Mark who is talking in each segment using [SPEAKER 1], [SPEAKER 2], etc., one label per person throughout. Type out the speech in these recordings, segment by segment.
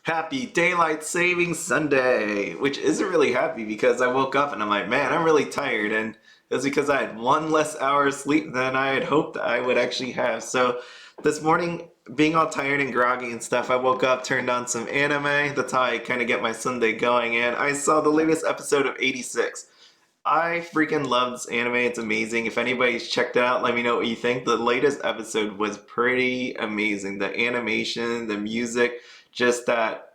[SPEAKER 1] Happy Daylight Saving Sunday, which isn't really happy because I woke up and I'm like, man, I'm really tired. And it's because I had one less hour of sleep than I had hoped I would actually have. So this morning, being all tired and groggy and stuff, I woke up, turned on some anime. That's how I kind of get my Sunday going. And I saw the latest episode of 86. I freaking love this anime. It's amazing. If anybody's checked it out, let me know what you think. The latest episode was pretty amazing. The animation, the music, just that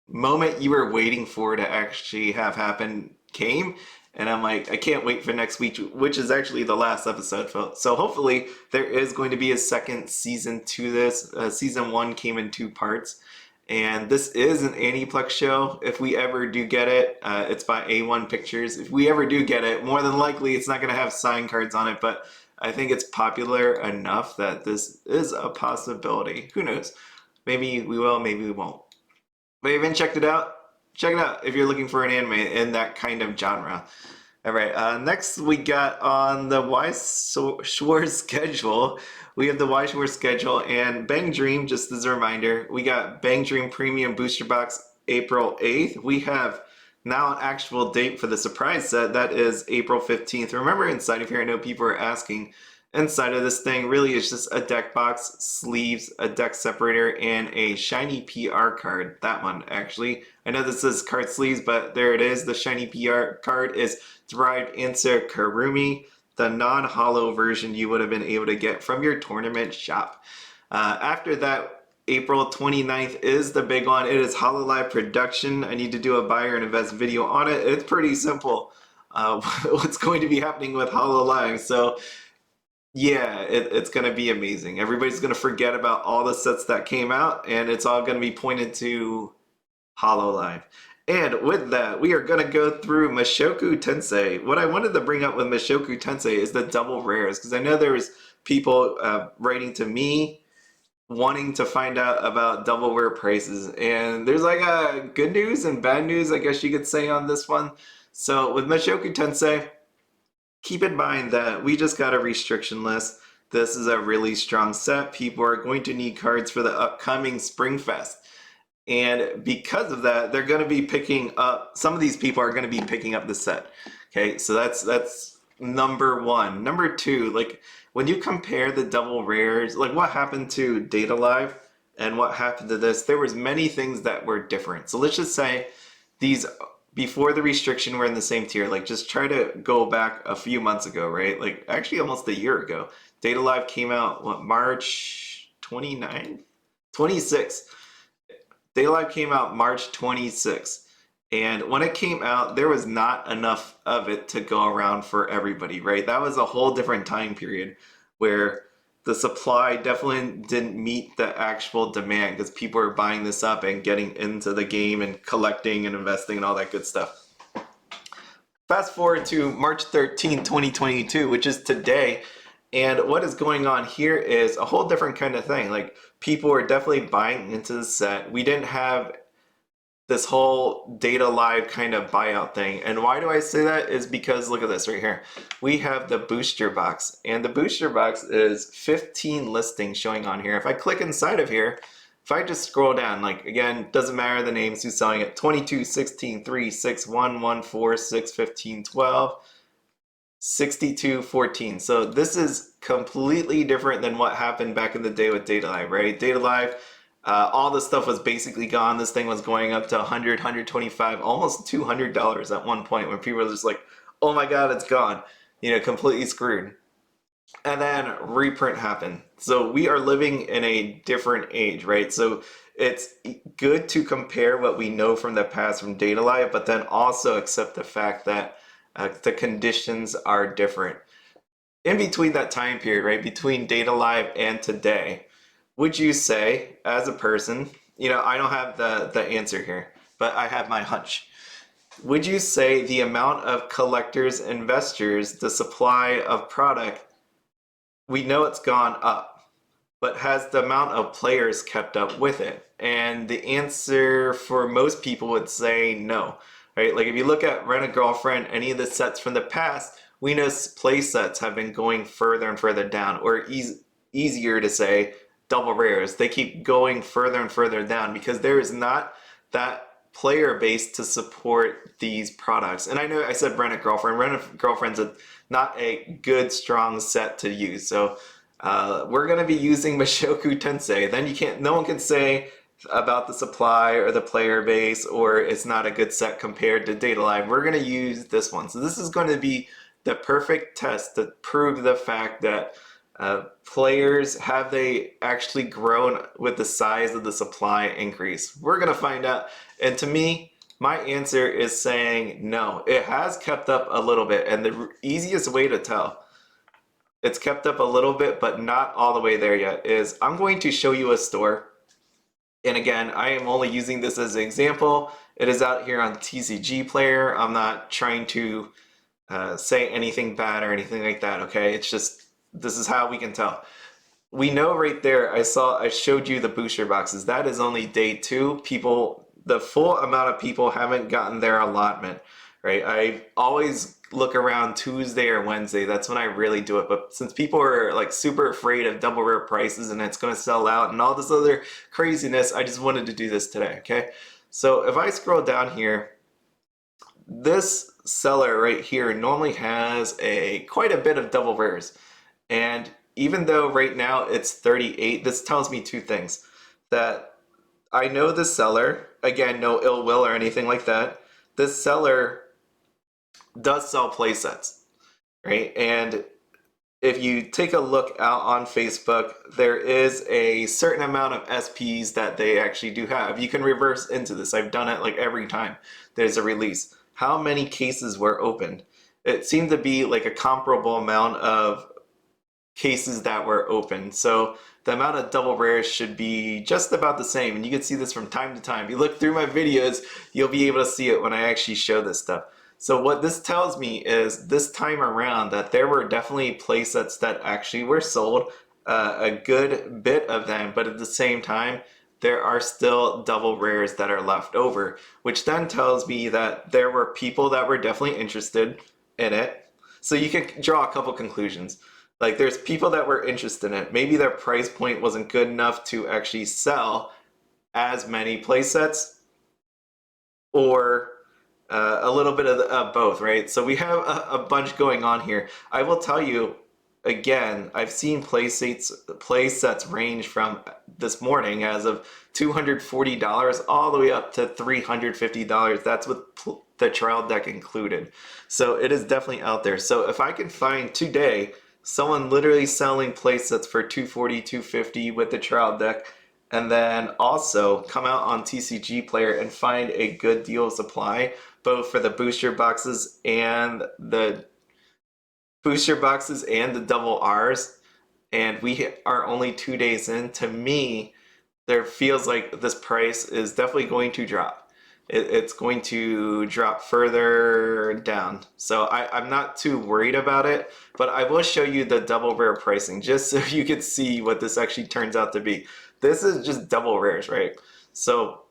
[SPEAKER 1] moment you were waiting for to actually have happen came. And I'm like, I can't wait for next week, which is actually the last episode. So hopefully there is going to be a second season to this. Season one came in two parts. And this is an Aniplex show. If we ever do get it, it's by A1 Pictures. If we ever do get it, more than likely it's not going to have sign cards on it, but I think it's popular enough that this is a possibility. Who knows? Maybe we will, maybe we won't. But if you haven't checked it out, check it out if you're looking for an anime in that kind of genre. All right, next we got on the Weiss Schwarz schedule. We have the Weiss Schwarz schedule and Bang Dream, just as a reminder, we got Bang Dream Premium Booster Box April 8th. We have now an actual date for the surprise set. That is April 15th. Remember, inside of here, I know people are asking, inside of this thing really is just a deck box, sleeves, a deck separator, and a shiny PR card. That one, actually. I know this is card sleeves, but there it is. The shiny PR card is derived into Karumi, the non-holo version you would have been able to get from your tournament shop. After that, April 29th is the big one. It is Hololive production. I need to do a buy or invest video on it. It's pretty simple what's going to be happening with Hololive. So yeah, it's going to be amazing. Everybody's going to forget about all the sets that came out, and it's all going to be pointed to Hololive. And with that, we are going to go through Mushoku Tensei. What I wanted to bring up with Mushoku Tensei is the double rares, because I know there was people writing to me wanting to find out about double rare prices. And there's like a good news and bad news, I guess you could say, on this one. So with Mushoku Tensei, keep in mind that we just got a restriction list. This is a really strong set. People are going to need cards for the upcoming Spring Fest. And because of that, they're going to be picking up, some of these people are going to be picking up the set. Okay, so that's number one. Number two, like when you compare the double rares, like what happened to Data Live and what happened to this, there was many things that were different. So let's just say these before the restriction were in the same tier. Like just try to go back a few months ago, right? Like actually almost a year ago. Data Live came out, what, March 29th? 26th. Data Live came out March 26th. And when it came out, there was not enough of it to go around for everybody, right? That was a whole different time period where the supply definitely didn't meet the actual demand because people were buying this up and getting into the game and collecting and investing and all that good stuff. Fast forward to March 13, 2022, which is today. And what is going on here is a whole different kind of thing. Like people are definitely buying into the set. We didn't have this whole Data Live kind of buyout thing. And why do I say that is because look at this right here. We have the booster box, and the booster box is 15 listings showing on here. If I click inside of here, if I just scroll down, like again, doesn't matter the names who's selling it, 22, 16, 3, 6, 1, 1, 4, 6, 15, 12, 62, 14. So this is completely different than what happened back in the day with Data Live, right? Data Live, all this stuff was basically gone. This thing was going up to 100, 125, almost $200 at one point when people were just like, oh my God, it's gone. You know, completely screwed. And then reprint happened. So we are living in a different age, right? So it's good to compare what we know from the past from Data Live, but then also accept the fact that the conditions are different. In between that time period, right, between Data Live and today, would you say, as a person, you know, I don't have the answer here, but I have my hunch. Would you say the amount of collectors, investors, the supply of product, we know it's gone up, but has the amount of players kept up with it? And the answer for most people would say no, right? Like if you look at Rent a Girlfriend, any of the sets from the past, we know play sets have been going further and further down, or easier to say, double rares. They keep going further and further down because there is not that player base to support these products. And I know I said Rent a Girlfriend. Rent a Girlfriend's not a good, strong set to use. So we're going to be using Mushoku Tensei. Then no one can say about the supply or the player base or it's not a good set compared to Data Live. We're going to use this one. So this is going to be the perfect test to prove the fact that players, have they actually grown with the size of the supply increase? We're going to find out. And to me, my answer is saying no. It has kept up a little bit. And the easiest way to tell it's kept up a little bit, but not all the way there yet, is I'm going to show you a store. And again, I am only using this as an example. It is out here on TCG Player. I'm not trying to say anything bad or anything like that, okay? It's just, this is how we can tell. We know right there, I showed you the booster boxes. That is only day 2. People, the full amount of people haven't gotten their allotment, right? I always look around Tuesday or Wednesday. That's when I really do it. But since people are like super afraid of double rare prices and it's going to sell out and all this other craziness, I just wanted to do this today, okay? So if I scroll down here, this seller right here normally has quite a bit of double rares. And even though right now it's 38, this tells me 2 things. That I know the seller, again, no ill will or anything like that. This seller does sell play sets, right? And if you take a look out on Facebook, there is a certain amount of SPs that they actually do have. You can reverse into this. I've done it like every time there's a release. How many cases were opened? It seemed to be like a comparable amount of cases that were open. So the amount of double rares should be just about the same. And you can see this from time to time. If you look through my videos, you'll be able to see it when I actually show this stuff. So what this tells me is this time around that there were definitely play sets that actually were sold, a good bit of them, but at the same time, there are still double rares that are left over, which then tells me that there were people that were definitely interested in it. So you can draw a couple conclusions. Like there's people that were interested in it. Maybe their price point wasn't good enough to actually sell as many play sets, or a little bit of both, right? So we have a bunch going on here. I will tell you, again, I've seen play sets range from this morning as of $240 all the way up to $350. That's with the trial deck included. So it is definitely out there. So if I can find today someone literally selling play sets for $240, $250 with the trial deck, and then also come out on TCG Player and find a good deal of supply, both for the booster boxes and the double R's, and we are only 2 days in, to me, there feels like this price is definitely going to drop. It's going to drop further down. So I'm not too worried about it, but I will show you the double rare pricing just so you can see what this actually turns out to be. This is just double rares, right? So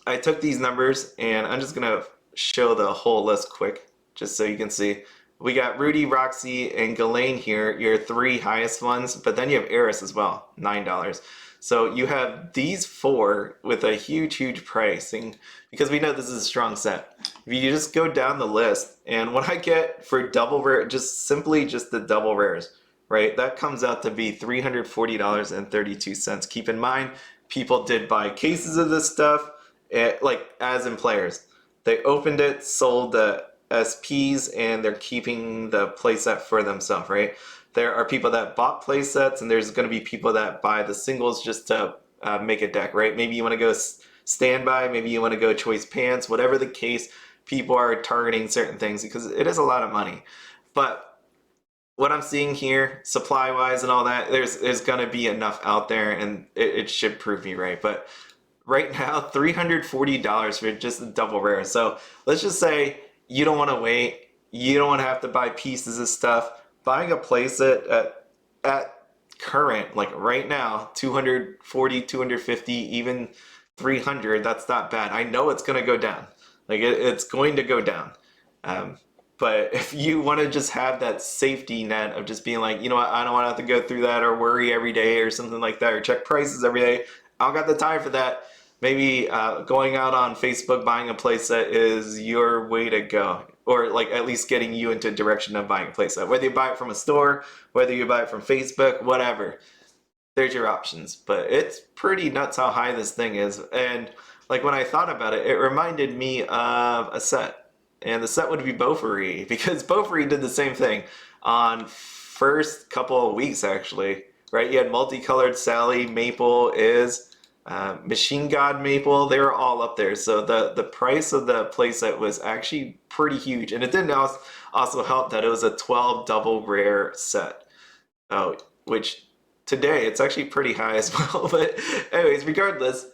[SPEAKER 1] I took these numbers and I'm just gonna show the whole list quick, just so you can see. We got Rwby, Roxy, and Ghislaine here, your 3 highest ones, but then you have Eris as well, $9. So you have these 4 with a huge pricing, because we know this is a strong set. If you just go down the list, and what I get for double rare, just the double rares, right? That comes out to be $340.32. Keep in mind, people did buy cases of this stuff, like as in players. They opened it, sold the SPs, and they're keeping the playset for themselves, right? There are people that bought playsets, and there's going to be people that buy the singles just to make a deck, right? Maybe you want to go standby, maybe you want to go choice pants, whatever the case, people are targeting certain things because it is a lot of money. But what I'm seeing here, supply-wise and all that, there's going to be enough out there, and it should prove me right. But right now, $340 for just a double rare. So let's just say you don't want to wait. You don't want to have to buy pieces of stuff. Buying a playset at current, like right now, $240, $250, even $300, that's not bad. I know it's going to go down. Like it's going to go down. But if you want to just have that safety net of just being like, you know what, I don't want to have to go through that or worry every day or something like that or check prices every day. I don't got the time for that. Maybe going out on Facebook buying a playset is your way to go, or like at least getting you into a direction of buying a playset. Whether you buy it from a store, whether you buy it from Facebook, whatever, there's your options. But it's pretty nuts how high this thing is. And like when I thought about it, it reminded me of a set. And the set would be Beaufry, because Beaufry did the same thing on first couple of weeks actually, right? You had Multicolored Sally, Maple is, Machine God Maple, they were all up there. So the price of the playset was actually pretty huge. And it didn't also help that it was a 12 double rare set. Oh, which today it's actually pretty high as well. But anyways, regardless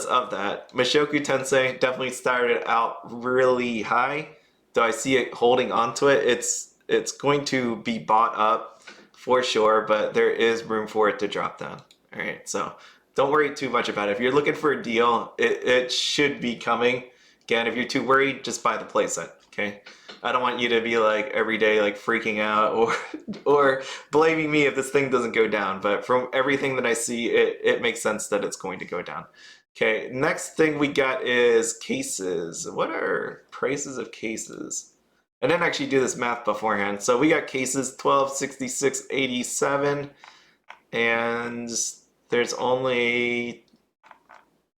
[SPEAKER 1] of that, Mushoku Tensei definitely started out really high. Do I see it holding on to it? It's going to be bought up for sure, but there is room for it to drop down. All right, so don't worry too much about it. If you're looking for a deal, it should be coming. Again, if you're too worried, just buy the playset. Okay. I don't want you to be like every day like freaking out or blaming me if this thing doesn't go down. But from everything that I see, it makes sense that it's going to go down. Okay, next thing we got is cases. What are prices of cases? I didn't actually do this math beforehand. So we got cases 12, 66, 87, and there's only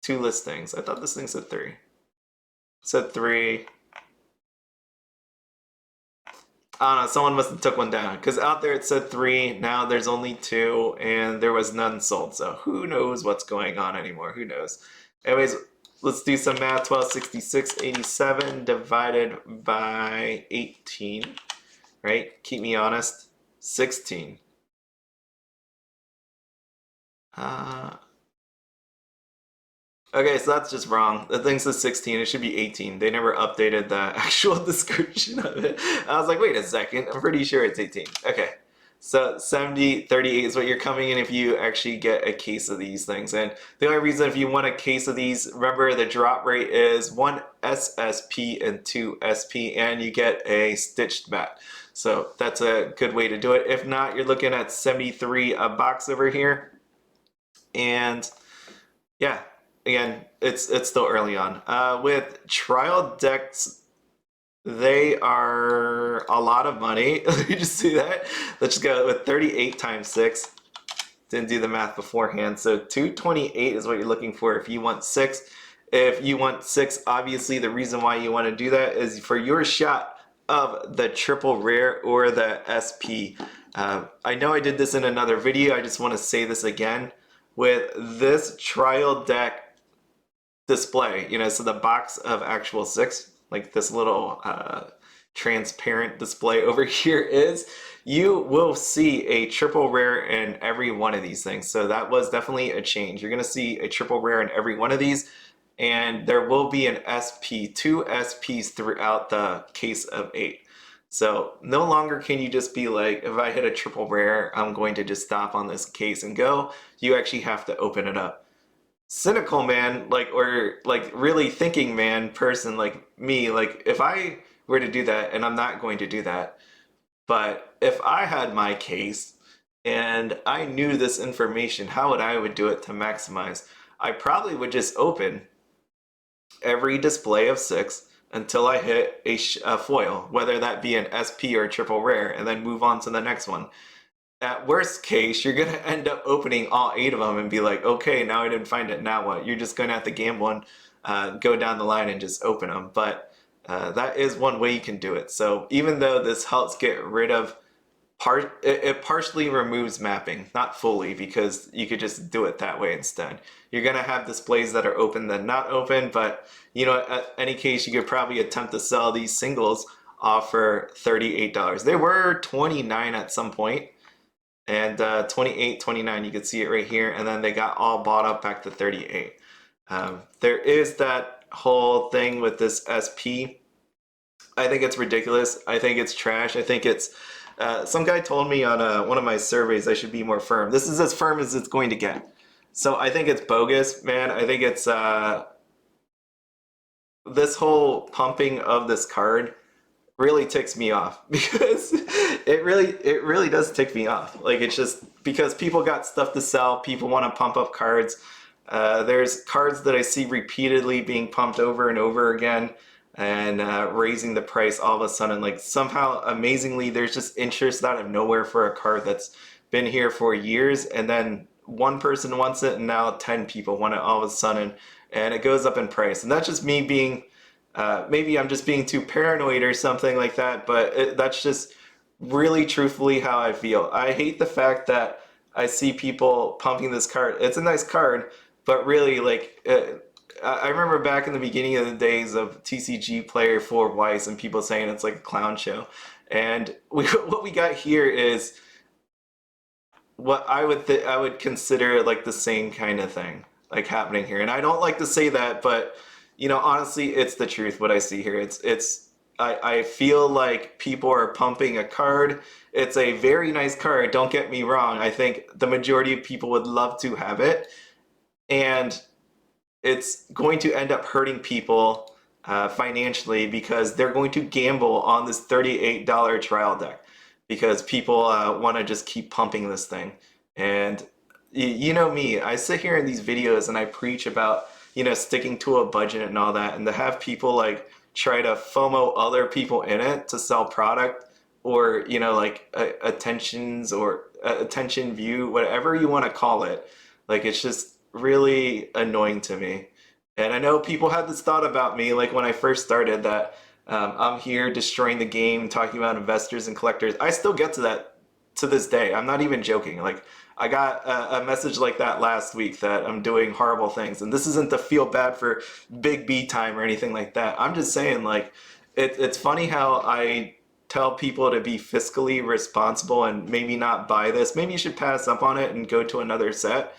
[SPEAKER 1] 2 listings. I thought this thing said 3. It said 3. I don't know, someone must have took one down because out there it said 3. Now there's only 2, and there was none sold. So who knows what's going on anymore? Who knows? Anyways, let's do some math. 1266.87 divided by 18, right? Keep me honest. 16. Okay, so that's just wrong. The thing says 16, it should be 18. They never updated the actual description of it. I was like, wait a second, I'm pretty sure it's 18. Okay, so 70.38 is what you're coming in if you actually get a case of these things. And the only reason if you want a case of these, remember the drop rate is 1 SSP and 2 SP, and you get a stitched mat. So that's a good way to do it. If not, you're looking at 73 a box over here. And yeah, again, it's still early on. With trial decks, they are a lot of money. Let me just see that. Let's just go with 38 times 6. Didn't do the math beforehand. So 228 is what you're looking for if you want 6. If you want 6, obviously the reason why you want to do that is for your shot of the triple rare or the SP. I know I did this in another video. I just want to say this again. With this trial deck display, so the box of actual 6, like this little transparent display over here is, you will see a triple rare in every one of these things. So that was definitely a change. You're going to see a triple rare in every one of these, and there will be an SP, 2 SPs throughout the case of 8. So no longer can you just be like, if I hit a triple rare, I'm going to just stop on this case and go. You actually have to open it up. Cynical man, or really thinking man person like me, like if I were to do that, and I'm not going to do that, but if I had my case and I knew this information, how would I do it to maximize? I probably would just open every display of 6 until I hit a foil, whether that be an SP or a triple rare, and then move on to the next one. At worst case, you're going to end up opening all 8 of them and be like, okay, now I didn't find it, now what? You're just going to have to gamble and go down the line and just open them. But that is one way you can do it. So even though this helps get rid of it partially removes mapping, not fully, because you could just do it that way instead. You're going to have displays that are open then not open, but at any case, you could probably attempt to sell these singles off for $38. They were $29 at some point, and 28, 29, you can see it right here, and then they got all bought up back to 38. There is that whole thing with this SP. I think it's ridiculous. I think it's trash. I think it's some guy told me on one of my surveys I should be more firm. This is as firm as it's going to get. So I think it's bogus, man. I think it's this whole pumping of this card really ticks me off because it really does tick me off. Like it's just because people got stuff to sell, people want to pump up cards. There's cards that I see repeatedly being pumped over and over again and raising the price all of a sudden. Like somehow amazingly, there's just interest out of nowhere for a card that's been here for years, and then one person wants it, and now 10 people want it all of a sudden, and it goes up in price. And that's just me being maybe I'm just being too paranoid or something like that, but that's just really truthfully how I feel. I hate the fact that I see people pumping this card. It's a nice card, but really, like, I remember back in the beginning of the days of TCG Player for Weiss and people saying it's like a clown show. And what we got here is what I would consider like the same kind of thing like happening here. And I don't like to say that, but you know, honestly, it's the truth what I see here. I feel like people are pumping a card. It's a very nice card, don't get me wrong. I think the majority of people would love to have it, and it's going to end up hurting people financially because they're going to gamble on this $38 trial deck because people want to just keep pumping this thing. And you know me, I sit here in these videos and I preach about, you know, sticking to a budget and all that, and to have people like try to FOMO other people in it to sell product, or you know, like attentions or attention view, whatever you want to call it, like it's just really annoying to me. And I know people had this thought about me, like when I first started, that I'm here destroying the game, talking about investors and collectors. I still get to that to this day. I'm not even joking. Like I got a message like that last week that I'm doing horrible things, and this isn't to feel bad for big B time or anything like that. I'm just saying, like, it's funny how I tell people to be fiscally responsible and maybe not buy this. Maybe you should pass up on it and go to another set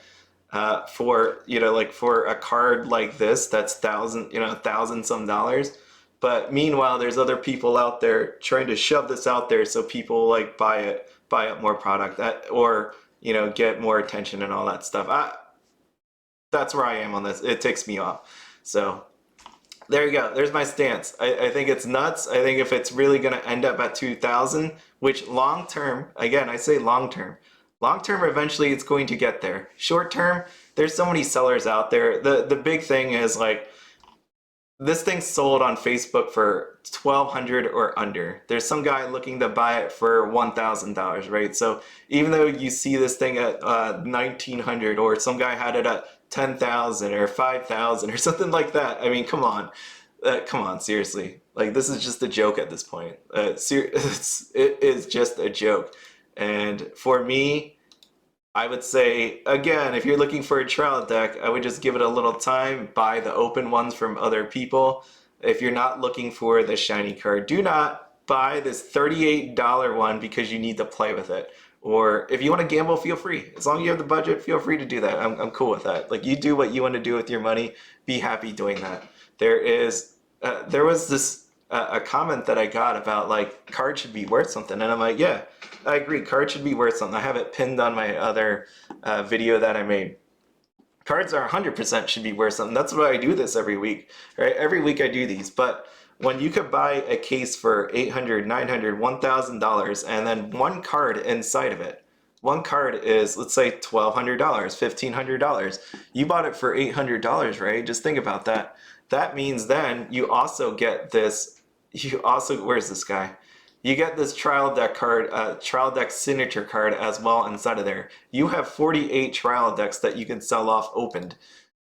[SPEAKER 1] for, you know, like for a card like this that's thousand some dollars. But meanwhile, there's other people out there trying to shove this out there so people like buy up more product, that, or you know, get more attention and all that stuff. That's where I am on this. It ticks me off. So there you go. There's my stance. I think it's nuts. I think if it's really going to end up at 2,000, which long term, again, I say long term, eventually it's going to get there. Short term, there's so many sellers out there. The big thing is like, this thing sold on Facebook for $1,200 or under. There's some guy looking to buy it for $1,000, right? So even though you see this thing at $1,900, or some guy had it at 10,000 or 5,000 or something like that, I mean, come on, seriously. Like this is just a joke at this point. It is just a joke. And for me, I would say, again, if you're looking for a trial deck, I would just give it a little time, buy the open ones from other people. If you're not looking for the shiny card, do not buy this $38 one because you need to play with it. Or if you want to gamble, feel free. As long as you have the budget, feel free to do that. I'm cool with that. Like, you do what you want to do with your money. Be happy doing that. There was this a comment that I got about like cards should be worth something, and I'm like, yeah, I agree. Cards should be worth something. I have it pinned on my other video that I made. Cards are 100% should be worth something. That's why I do this every week, right? Every week I do these. But when you could buy a case for $800, $900, $1,000, and then one card inside of it, one card is, let's say, $1,200, $1,500. You bought it for $800, right? Just think about that. That means then you also get this, where's this guy? You get this trial deck card, trial deck signature card as well inside of there. You have 48 trial decks that you can sell off opened.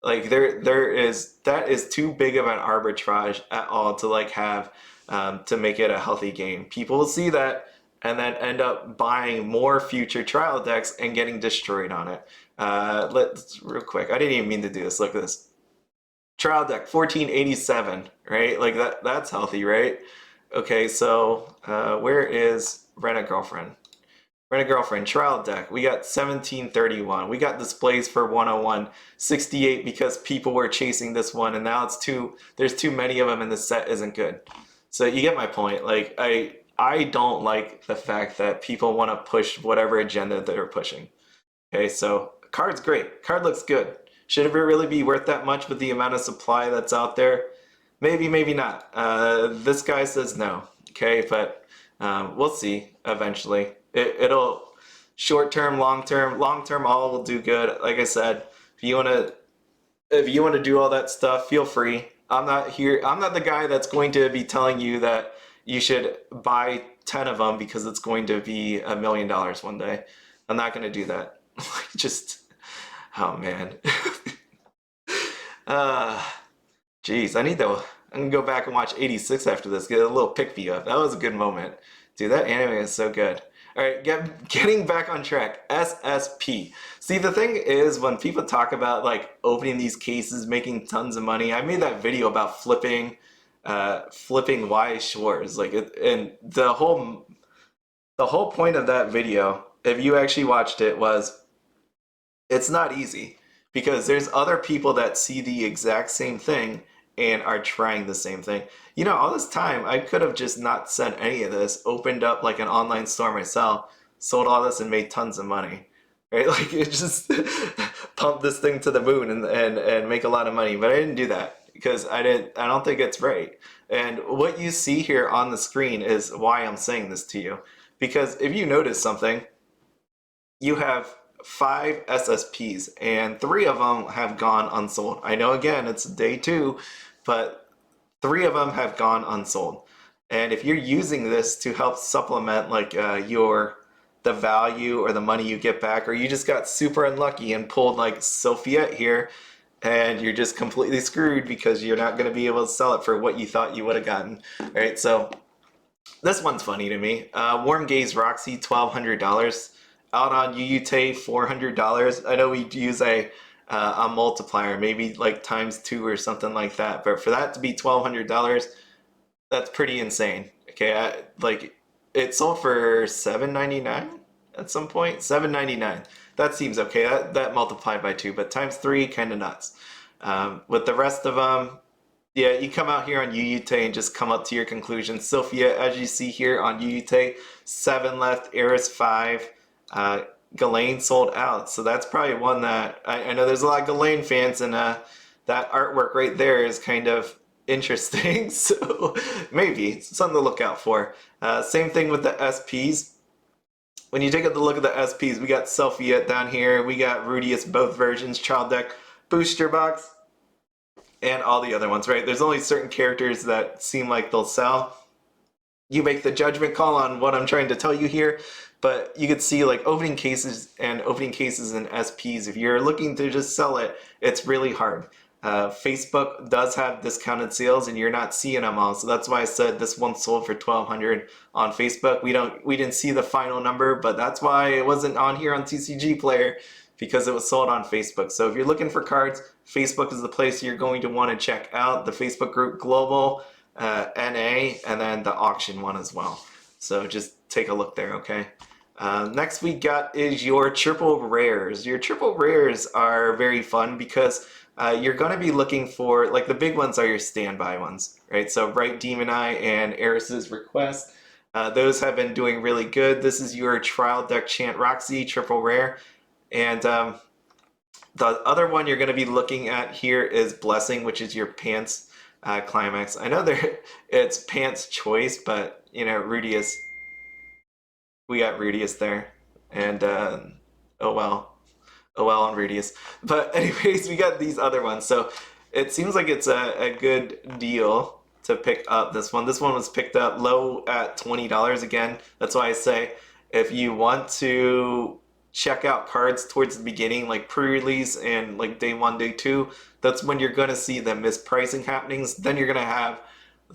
[SPEAKER 1] Like that is too big of an arbitrage at all to like have to make it a healthy game. People will see that and then end up buying more future trial decks and getting destroyed on it. Let's real quick. I didn't even mean to do this. Look at this. Trial deck 1487, right? Like that's healthy, right? Okay, so where is Rent a Girlfriend? Rent a Girlfriend trial deck. We got 1731. We got displays for 101, 68 because people were chasing this one, and now there's too many of them and the set isn't good. So you get my point. Like I don't like the fact that people want to push whatever agenda they're pushing. Okay, so card's great. Card looks good. Should it really be worth that much with the amount of supply that's out there? Maybe, maybe not. This guy says no. okay, but we'll see eventually. It'll short term, long term, all will do good. Like I said, if you want to do all that stuff, feel free. I'm not here. I'm not the guy that's going to be telling you that you should buy 10 of them because it's going to be $1 million one day. I'm not going to do that. Just, oh man. uh, Jeez, I'm gonna go back and watch 86 after this. Get a little pick me up. That was a good moment. Dude, that anime is so good. All right, getting back on track. SSP. See, the thing is, when people talk about like opening these cases, making tons of money, I made that video about flipping Weiss Schwarz. And the whole point of that video, if you actually watched it, was it's not easy because there's other people that see the exact same thing and are trying the same thing. You know, all this time I could have just not said any of this, opened up like an online store myself, sold all this and made tons of money. Right? Like it just pump this thing to the moon and make a lot of money. But I didn't do that because I don't think it's right. And what you see here on the screen is why I'm saying this to you. Because if you notice something, you have 5 SSPs and 3 of them have gone unsold. I know again it's day 2, but 3 of them have gone unsold. And if you're using this to help supplement like the value or the money you get back, or you just got super unlucky and pulled like Sophia here, and you're just completely screwed because you're not going to be able to sell it for what you thought you would have gotten. All right, so this one's funny to me. Warm Gaze Roxy, $1,200. Out on UUT, $400. I know we use a multiplier, maybe like ×2 or something like that. But for that to be $1,200, that's pretty insane. Okay, like it sold for $7.99 at some point. $7.99. That seems okay. That multiplied by 2, but ×3, kind of nuts. With the rest of them, yeah, you come out here on UUT and just come up to your conclusion. Sophia, as you see here on UUT, 7 left. Eris 5. Ghislaine sold out, so that's probably one that I know there's a lot of Ghislaine fans, and that artwork right there is kind of interesting. So maybe it's something to look out for. Same thing with the SPs. When you take a look at the SPs, we got Sophia down here, we got Rudius, both versions, Child Deck, Booster Box, and all the other ones, right? There's only certain characters that seem like they'll sell. You make the judgment call on what I'm trying to tell you here, but you could see like opening cases and SPs. If you're looking to just sell it, it's really hard. Facebook does have discounted sales, and you're not seeing them all. So that's why I said this one sold for $1,200 on Facebook. We didn't see the final number, but that's why it wasn't on here on TCG Player, because it was sold on Facebook. So if you're looking for cards, Facebook is the place you're going to want to check out. The Facebook group Global, NA, and then the auction one as well. So just take a look there, okay? Next we got is your triple rares. Your triple rares are very fun because you're going to be looking for, like the big ones are your standby ones, right? So Bright Demon Eye and Eris's Request. Those have been doing really good. This is your Trial Deck Chant Roxy triple rare. And the other one you're going to be looking at here is Blessing, which is your Pants Climax. I know it's Pants Choice, but you know, we got Rudius there. And oh well on Rudius. But anyways, we got these other ones. So it seems like it's a good deal to pick up this one. This one was picked up low at $20 again. That's why I say if you want to check out cards towards the beginning, like pre-release and like day 1, day 2, that's when you're going to see the mispricing happenings. Then you're going to have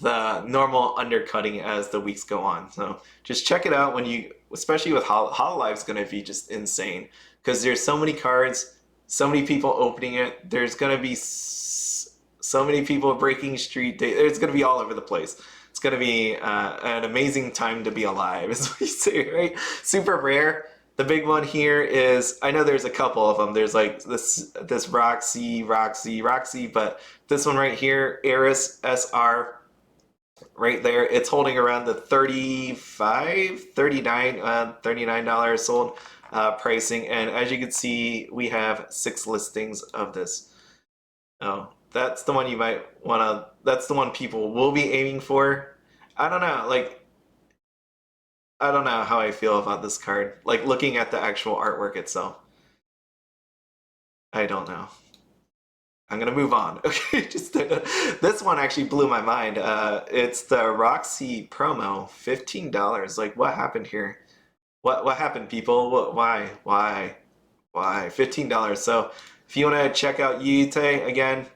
[SPEAKER 1] the normal undercutting as the weeks go on. So just check it out when you, especially with Hololive's going to be just insane because there's so many cards, so many people opening it. There's going to be so many people breaking street day. It's going to be all over the place. It's going to be an amazing time to be alive, as we say, right? Super rare. The big one here is, I know there's a couple of them. There's like this Roxy, but this one right here, Eris SR, right there, it's holding around the $39 sold pricing. And as you can see, we have 6 listings of this. Oh, that's the one you might want to, that's the one people will be aiming for. I don't know, like, I don't know how I feel about this card. Like looking at the actual artwork itself, I don't know. I'm gonna move on. Okay, just this one actually blew my mind. It's the Roxy promo, $15. Like, what happened here? What happened, people? Why? $15. So, if you want to check out Yute again,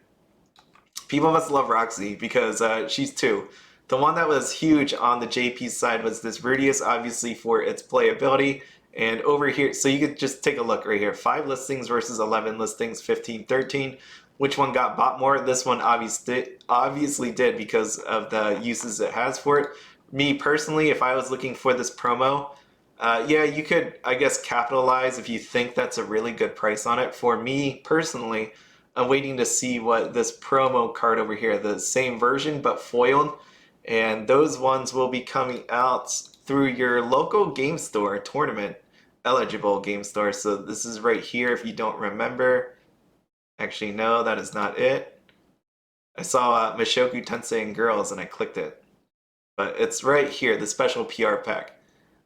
[SPEAKER 1] people must love Roxy because she's two. The one that was huge on the JP side was this Rudius, obviously for its playability. And over here, so you could just take a look right here. 5 listings versus 11 listings, 15, 13. Which one got bought more? This one obviously did because of the uses it has for it. Me personally, if I was looking for this promo, yeah, you could, I guess, capitalize if you think that's a really good price on it. For me personally, I'm waiting to see what this promo card over here, the same version but foiled, and those ones will be coming out through your local game store, tournament eligible game store. So this is right here if you don't remember. Actually, no, that is not it. I saw Mushoku Tensei and Girls and I clicked it. But it's right here, the special PR pack.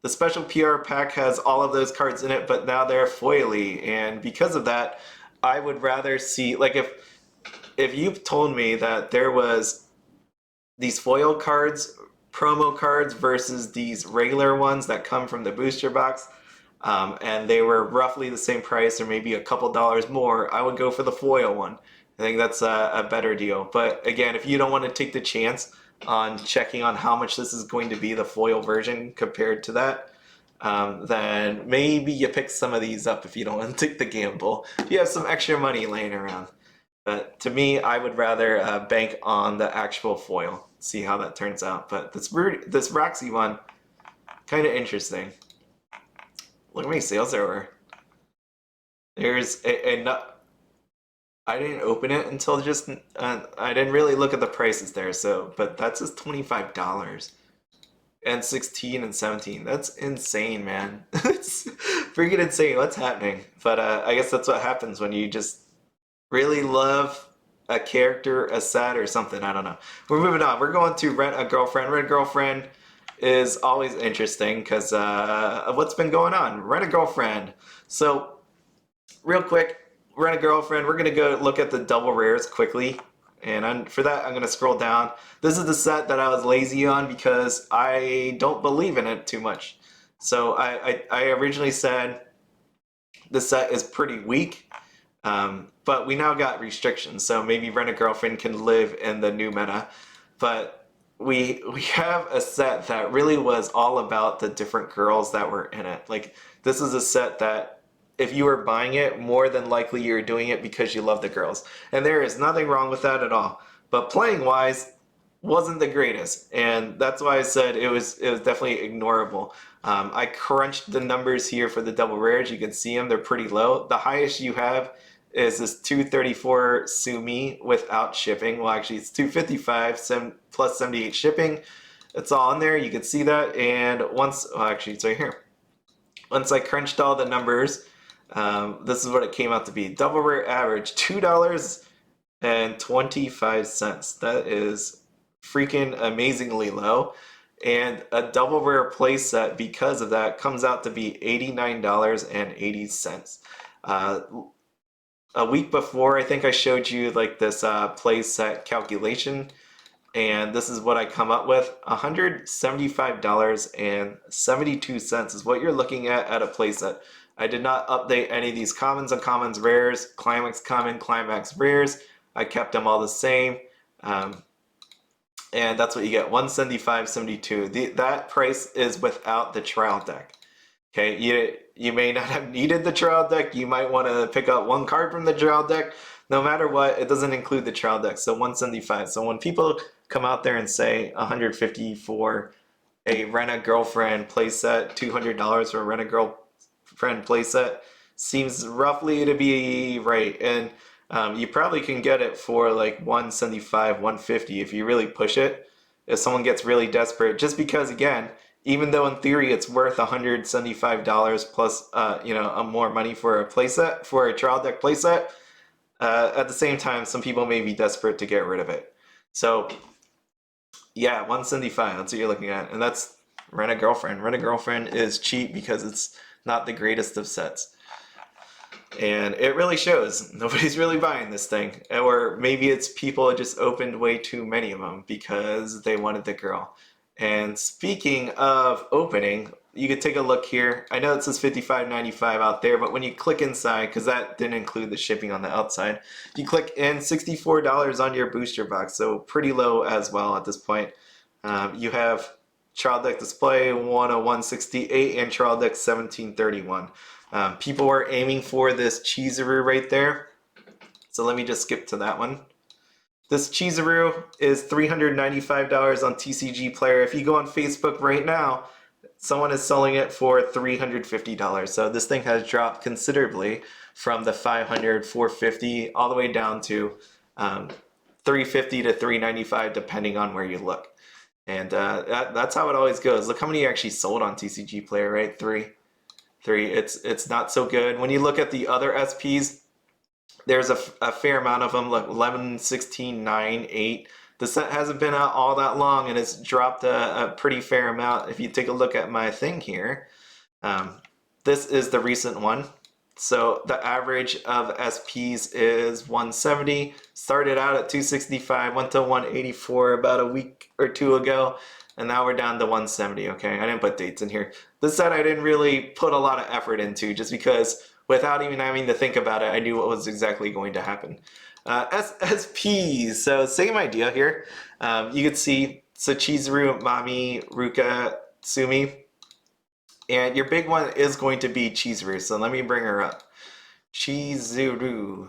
[SPEAKER 1] The special PR pack has all of those cards in it, but now they're foily, and because of that, I would rather see, like, if you've told me that there was these foil cards, promo cards versus these regular ones that come from the booster box, and they were roughly the same price or maybe a couple dollars more, I would go for the foil one. I think that's a better deal. But again, if you don't want to take the chance on checking on how much this is going to be, the foil version compared to that, then maybe you pick some of these up if you don't want to take the gamble. If you have some extra money laying around. But to me, I would rather bank on the actual foil, see how that turns out. But this Roxy one, kind of interesting. Look how many sales there were. There's I didn't open it until just I didn't really look at the prices there. So, but that says $25 and 16 and 17. That's insane, man. It's freaking insane. What's happening? But I guess that's what happens when you just really love a character, a set, or something. I don't know. We're moving on. We're going to Rent a Girlfriend. Rent a Girlfriend is always interesting because of what's been going on. Rent a Girlfriend. So, real quick, Rent a Girlfriend. We're going to go look at the double rares quickly. And for that, I'm going to scroll down. This is the set that I was lazy on because I don't believe in it too much. So I originally said the set is pretty weak, but we now got restrictions. So maybe Rent a Girlfriend can live in the new meta. But we have a set that really was all about the different girls that were in it. Like, this is a set that if you were buying it, more than likely you're doing it because you love the girls. And there is nothing wrong with that at all. But playing wise, wasn't the greatest. And that's why I said it was definitely ignorable. I crunched the numbers here for the double rares. You can see them, they're pretty low. The highest you have is this 234 Sumi without shipping. Well, actually it's 255 plus 78 shipping. It's all in there. You can see that. And once, well, actually it's right here. Once I crunched all the numbers, this is what it came out to be. Double rare average, $2.25. That is freaking amazingly low. And a double rare playset, because of that, comes out to be $89.80. A week before, I think I showed you like this playset calculation, and this is what I come up with. $175.72 is what you're looking at a playset. I did not update any of these commons, uncommons, rares, climax common, climax rares. I kept them all the same. And that's what you get, $175.72. That price is without the trial deck. Okay, you may not have needed the trial deck. You might want to pick up one card from the trial deck. No matter what, it doesn't include the trial deck. So $175. So when people come out there and say $150 for a Rent a Girlfriend playset, $200 for a Rent a Girlfriend playset, seems roughly to be right. And you probably can get it for like $175, $150 if you really push it. If someone gets really desperate, just because, again, even though in theory it's worth $175 plus more money for a playset, for a trial deck playset, at the same time some people may be desperate to get rid of it. So yeah, $175, that's what you're looking at, and that's rent a girlfriend. Rent a girlfriend is cheap because it's not the greatest of sets. And it really shows. Nobody's really buying this thing. Or maybe it's people just opened way too many of them because they wanted the girl. And speaking of opening, you could take a look here. I know it says $55.95 out there, but when you click inside, because that didn't include the shipping on the outside, you click in $64 on your booster box, so pretty low as well at this point. You have Child Deck Display 10168 and Child Deck 1731. People were aiming for this Chizuru right there, so let me just skip to that one. This Chizuru is $395 on TCG Player. If you go on Facebook right now, someone is selling it for $350. So this thing has dropped considerably from the $500, $450 all the way down to $350 to $395 depending on where you look. And that's how it always goes. Look how many actually sold on TCG Player, right? Three. It's not so good. When you look at the other SPs, there's a fair amount of them, like 11, 16, 9, 8. The set hasn't been out all that long, and it's dropped a pretty fair amount. If you take a look at my thing here, this is the recent one. So the average of SPs is 170. Started out at 265, went to 184 about a week or two ago, and now we're down to 170. Okay, I didn't put dates in here. This set I didn't really put a lot of effort into, just because without even having to think about it, I knew what was exactly going to happen. SSPs, so same idea here. You could see Chizuru, Mami, Ruka, Sumi, and your big one is going to be Chizuru. So let me bring her up. Chizuru.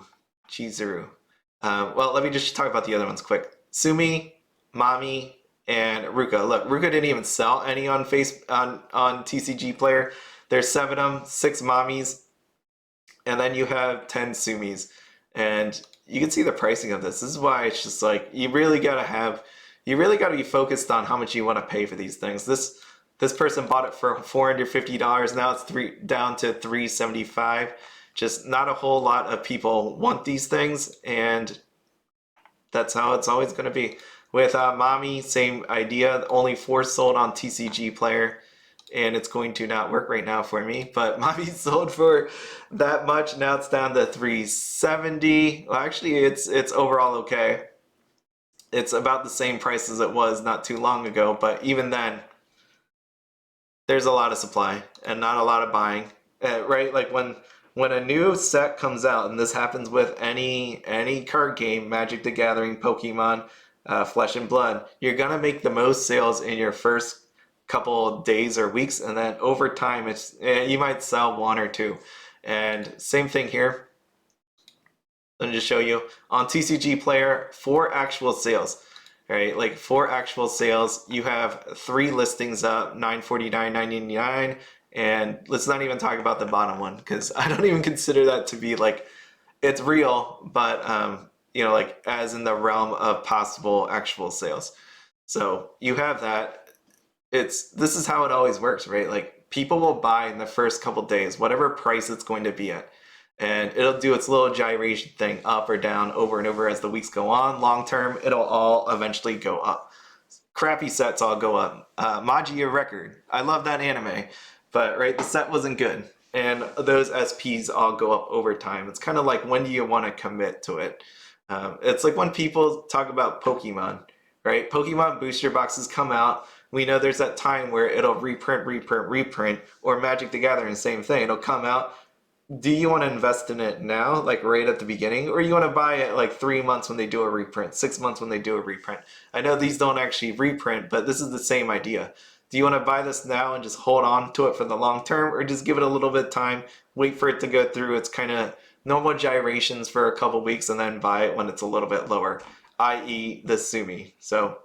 [SPEAKER 1] Well, let me just talk about the other ones quick. Sumi, Mami, and Ruka. Look, Ruka didn't even sell any on TCG Player. There's 7 of them, 6 Mamis, and then you have 10 Sumis. And you can see the pricing of this. This is why it's just like, you really gotta be focused on how much you want to pay for these things. This person bought it for $450. Now it's down to $375. Just not a whole lot of people want these things, and that's how it's always going to be. With Mami, same idea. Only 4 sold on TCG Player, and it's going to not work right now for me. But Mami sold for that much. Now it's down to $370. Well, actually, it's overall okay. It's about the same price as it was not too long ago, but even then, there's a lot of supply and not a lot of buying, right? Like when a new set comes out, and this happens with any card game, Magic the Gathering, Pokemon, Flesh and Blood, you're gonna make the most sales in your first couple days or weeks, and then over time, you might sell 1 or 2. And same thing here. Let me just show you on TCG Player, 4 actual sales. Right, like 4 actual sales. You have 3 listings up, $949, $999, and let's not even talk about the bottom one, because I don't even consider that to be like, it's real, but you know, like as in the realm of possible actual sales. So you have that. This is how it always works, right? Like people will buy in the first couple days, whatever price it's going to be at. And it'll do its little gyration thing up or down over and over as the weeks go on. Long term, it'll all eventually go up. Crappy sets all go up. Magia Record, I love that anime, but right, the set wasn't good. And those SPs all go up over time. It's kind of like, when do you want to commit to it? It's like when people talk about Pokemon, right? Pokemon booster boxes come out. We know there's that time where it'll reprint, or Magic the Gathering, same thing. It'll come out. Do you want to invest in it now, like right at the beginning, or you want to buy it like 3 months when they do a reprint, 6 months when they do a reprint? I know these don't actually reprint, but this is the same idea. Do you want to buy this now and just hold on to it for the long term, or just give it a little bit of time, wait for it to go through its kind of normal gyrations for a couple weeks, and then buy it when it's a little bit lower, i.e. the Sumi. So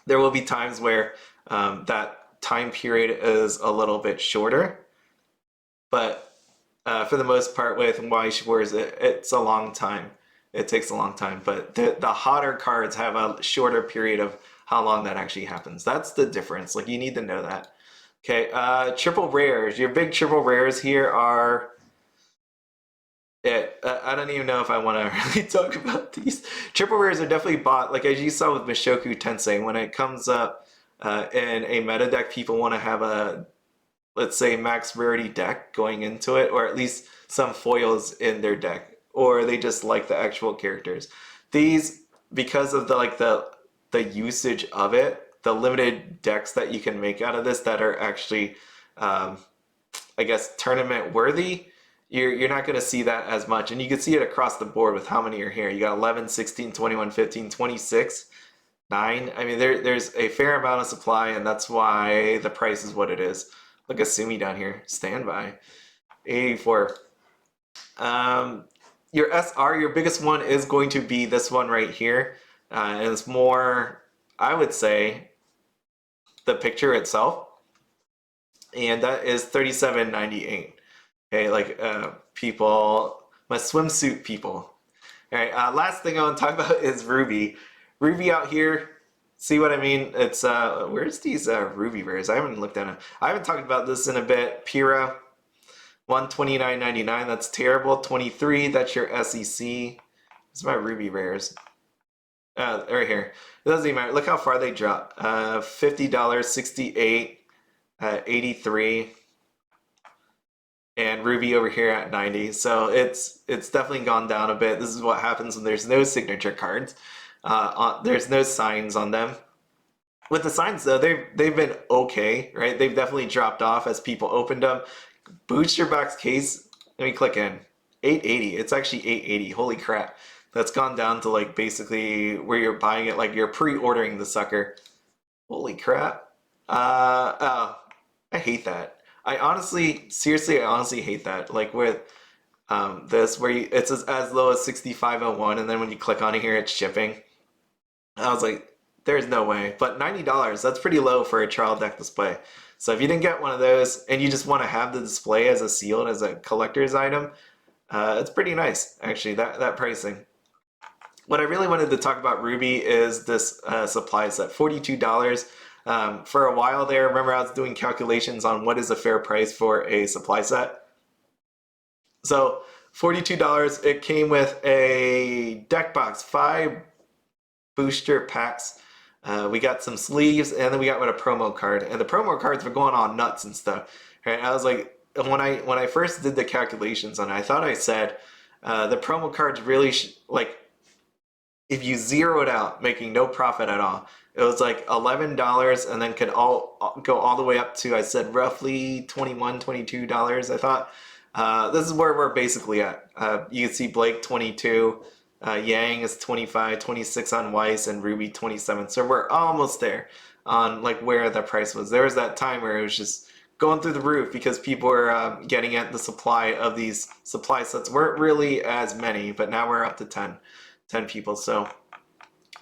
[SPEAKER 1] there will be times where that time period is a little bit shorter, but for the most part with Weiss Schwarz, it's a long time. It takes a long time, but the hotter cards have a shorter period of how long that actually happens. That's the difference. Like, you need to know that. Okay, triple rares. Your big triple rares here are it. I don't even know if I want to really talk about these. Triple rares are definitely bought, like as you saw with Mushoku Tensei, when it comes up in a meta deck, people want to have a, let's say, max rarity deck going into it, or at least some foils in their deck, or they just like the actual characters. These, because of the usage of it, the limited decks that you can make out of this that are actually, I guess, tournament worthy, you're not going to see that as much. And you can see it across the board with how many are here. You got 11, 16, 21, 15, 26, 9. I mean, there's a fair amount of supply, and that's why the price is what it is. Look at Sumi down here. Standby. 84. Your SR, your biggest one is going to be this one right here. And it's more, I would say, the picture itself. And that is 37.98. Okay, like people, my swimsuit people. All right, last thing I want to talk about is Rwby. Rwby out here, see what I mean? It's, where's these Rwby rares? I haven't looked at them. I haven't talked about this in a bit. Pira, 129.99, that's terrible. 23, that's your SEC. It's my Rwby rares. Right here. It doesn't even matter. Look how far they drop. $50, 68, 83, and Rwby over here at 90. So it's definitely gone down a bit. This is what happens when there's no signature cards. There's no signs on them. With the signs though, they've been okay, right? They've definitely dropped off as people opened them. Booster box case, let me click in. 880. It's actually 880. Holy crap. That's gone down to like basically where you're buying it, like you're pre-ordering the sucker. Holy crap. Oh, I hate that. I honestly hate that. Like with this, where it's as low as 65.01, and then when you click on it here, it's shipping. I was like, there's no way. But $90, that's pretty low for a trial deck display. So if you didn't get one of those and you just want to have the display as a sealed, as a collector's item, it's pretty nice, actually, that pricing. What I really wanted to talk about Rwby is this supply set, $42. For a while there, remember I was doing calculations on what is a fair price for a supply set. So $42, it came with a deck box, 5 booster packs. We got some sleeves, and then we got with a promo card. And the promo cards were going on nuts and stuff. Right? I was like, when I first did the calculations on it, I thought I said the promo cards really like, if you zero it out, making no profit at all, it was like $11, and then could go all the way up to, I said, roughly $21, $22. I thought this is where we're basically at. You can see Blake 22, Yang is 25, 26 on Weiss, and Rwby 27. So we're almost there on like where the price was. There was that time where it was just going through the roof because people were getting at the supply of these supply sets. Weren't really as many, but now we're up to 10 people. So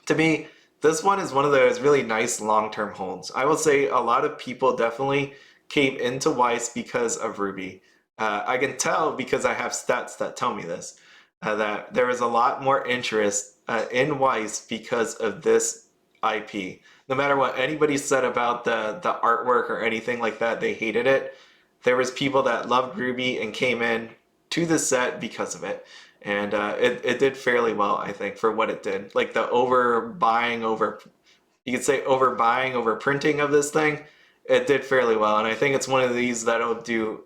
[SPEAKER 1] to me, this one is one of those really nice long-term holds. I will say a lot of people definitely came into Weiss because of Rwby. I can tell because I have stats that tell me this, that there is a lot more interest in Weiss because of this IP. No matter what anybody said about the artwork or anything like that, they hated it. There was people that loved Rwby and came in to the set because of it. And it did fairly well, I think, for what it did. Like the you could say overbuying, overprinting of this thing, it did fairly well. And I think it's one of these that'll do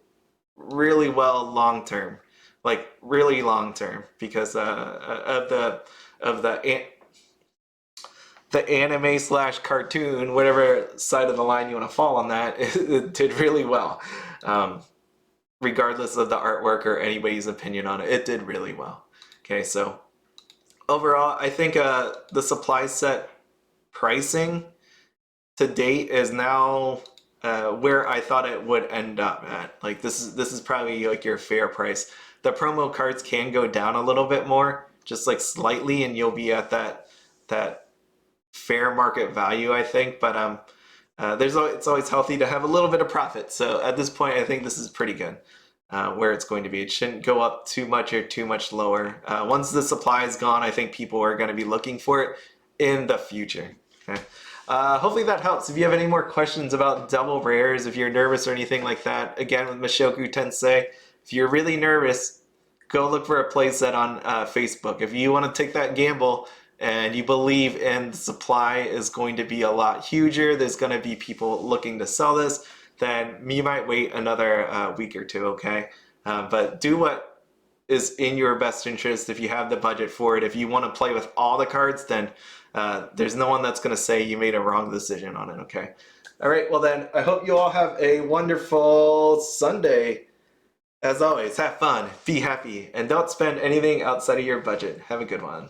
[SPEAKER 1] really well long term, like really long term, because of the anime / cartoon, whatever side of the line you want to fall on that, it did really well. Regardless of the artwork or anybody's opinion on it, it did really well. Okay, so overall, I think the supply set pricing to date is now where I thought it would end up at. Like this is probably like your fair price. The promo cards can go down a little bit more, just like slightly, and you'll be at that fair market value, I think. But it's always healthy to have a little bit of profit. So at this point, I think this is pretty good where it's going to be. It shouldn't go up too much or too much lower. Once the supply is gone, I think people are going to be looking for it in the future. Okay. Hopefully that helps. If you have any more questions about double rares, if you're nervous or anything like that, again with Mushoku Tensei, if you're really nervous, go look for a playset on Facebook. If you want to take that gamble, and you believe in the supply is going to be a lot huger, there's going to be people looking to sell this, then you might wait another week or two, okay? But do what is in your best interest if you have the budget for it. If you want to play with all the cards, then there's no one that's going to say you made a wrong decision on it, okay? All right, well then, I hope you all have a wonderful Sunday. As always, have fun, be happy, and don't spend anything outside of your budget. Have a good one.